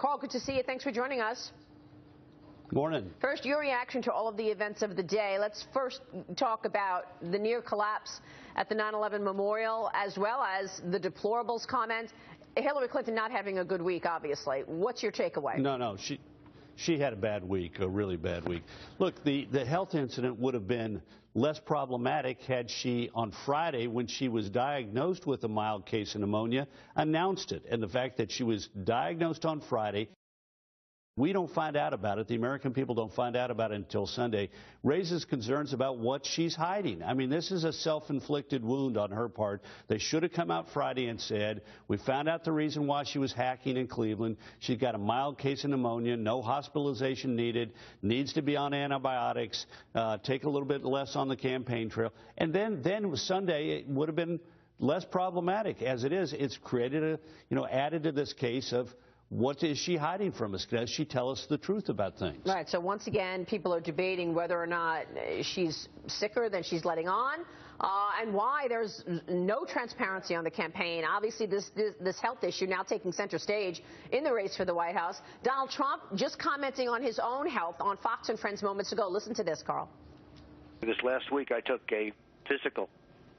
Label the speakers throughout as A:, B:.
A: Carl, good to see you. Thanks for joining us.
B: Morning.
A: First, your reaction to all of the events of the day. Let's first talk about the near collapse at the 9/11 memorial, as well as the deplorables comment. Hillary Clinton not having a good week, obviously. What's your takeaway?
B: No, she had a bad week, a really bad week. Look, the health incident would have been less problematic had she, on Friday, when she was diagnosed with a mild case of pneumonia, announced it. And the fact that she was diagnosed on Friday, we don't find out about it, the American people don't find out about it until Sunday, raises concerns about what she's hiding. I mean, this is a self-inflicted wound on her part. They should have come out Friday and said, we found out the reason why she was hacking in Cleveland. She's got a mild case of pneumonia, no hospitalization needed, needs to be on antibiotics, take a little bit less on the campaign trail. And then Sunday, it would have been less problematic. As it is, it's created added to this case of, what is she hiding from us? Does she tell us the truth about things?
A: Right. So once again, people are debating whether or not she's sicker than she's letting on, and why there's no transparency on the campaign. Obviously, this health issue now taking center stage in the race for the White House. Donald Trump just commenting on his own health on Fox and Friends moments ago. Listen to this, Carl.
C: This last week, I took a physical,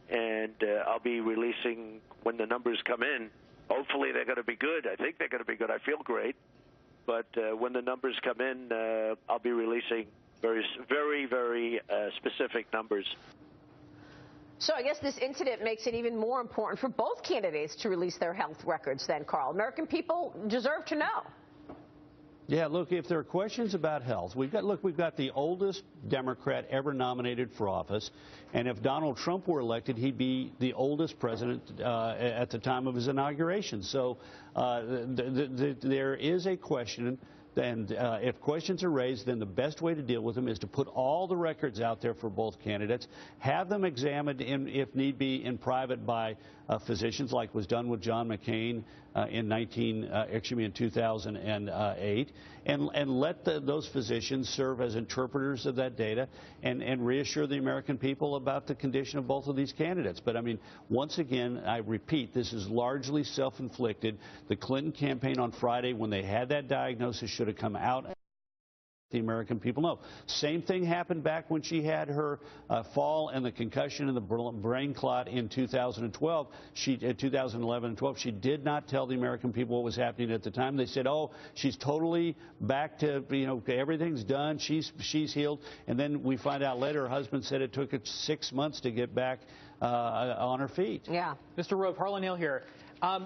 C: and I'll be releasing when the numbers come in. Hopefully they're going to be good. I think they're going to be good. I feel great. But when the numbers come in, I'll be releasing very specific numbers.
A: So I guess this incident makes it even more important for both candidates to release their health records then, Carl. American people deserve to know.
B: Yeah, look, if there are questions about health, we've got the oldest Democrat ever nominated for office, and if Donald Trump were elected, he'd be the oldest president at the time of his inauguration. So there is a question, and if questions are raised, then the best way to deal with them is to put all the records out there for both candidates, have them examined, if need be, in private by physicians, like was done with John McCain in 2008, and let those physicians serve as interpreters of that data and reassure the American people about the condition of both of these candidates. But I mean, once again, I repeat, this is largely self-inflicted. The Clinton campaign on Friday, when they had that diagnosis, should have come out and the American people know. Same thing happened back when she had her fall and the concussion and the brain clot in 2011 and 12. She did not tell the American people what was happening at the time. They said, oh, she's totally back to, everything's done, she's healed. And then we find out later her husband said it took her 6 months to get back on her feet.
A: Yeah.
D: Mr. Rove, Harlan here.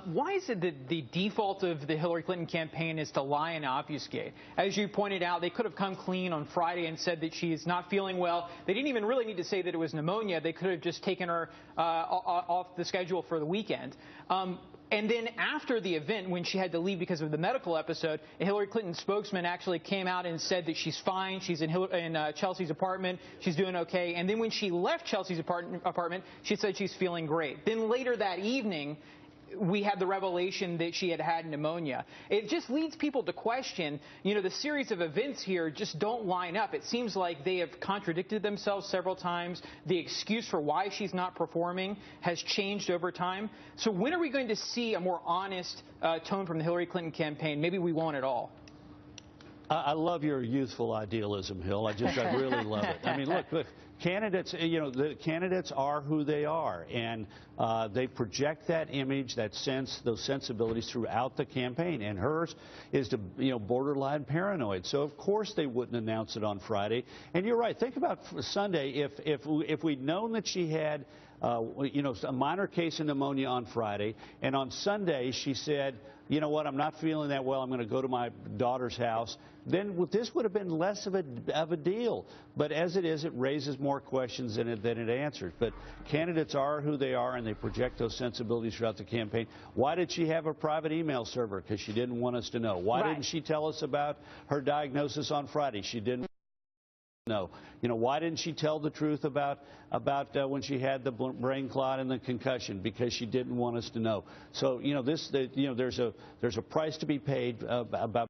D: Why is it that the default of the Hillary Clinton campaign is to lie and obfuscate? As you pointed out, they could have come clean on Friday and said that she's not feeling well. They didn't even really need to say that it was pneumonia. They could have just taken her off the schedule for the weekend. And then after the event, when she had to leave because of the medical episode, a Hillary Clinton spokesman actually came out and said that she's fine. She's in Chelsea's apartment. She's doing okay. And then when she left Chelsea's apartment, she said she's feeling great. Then later that evening, we had the revelation that she had pneumonia. It just leads people to question, the series of events here just don't line up. It seems like they have contradicted themselves several times. The excuse for why she's not performing has changed over time. So when are we going to see a more honest tone from the Hillary Clinton campaign? Maybe we won't at all.
B: I love your youthful idealism, Hill. I really love it. I mean, look, candidates, the candidates are who they are, and they project that image, that sense, those sensibilities throughout the campaign. And hers is to, borderline paranoid. So of course they wouldn't announce it on Friday. And you're right. Think about Sunday. If we'd known that she had a minor case of pneumonia on Friday, and on Sunday she said, you know what, I'm not feeling that well, I'm going to go to my daughter's house, then this would have been less of a deal. But as it is, it raises more questions than it answers. But candidates are who they are, and they project those sensibilities throughout the campaign. Why did she have a private email server? Because she didn't want us to know. Why didn't she tell us about her diagnosis on Friday? She didn't know. Why didn't she tell the truth about when she had the brain clot and the concussion? Because she didn't want us to know. So, there's a price to be paid about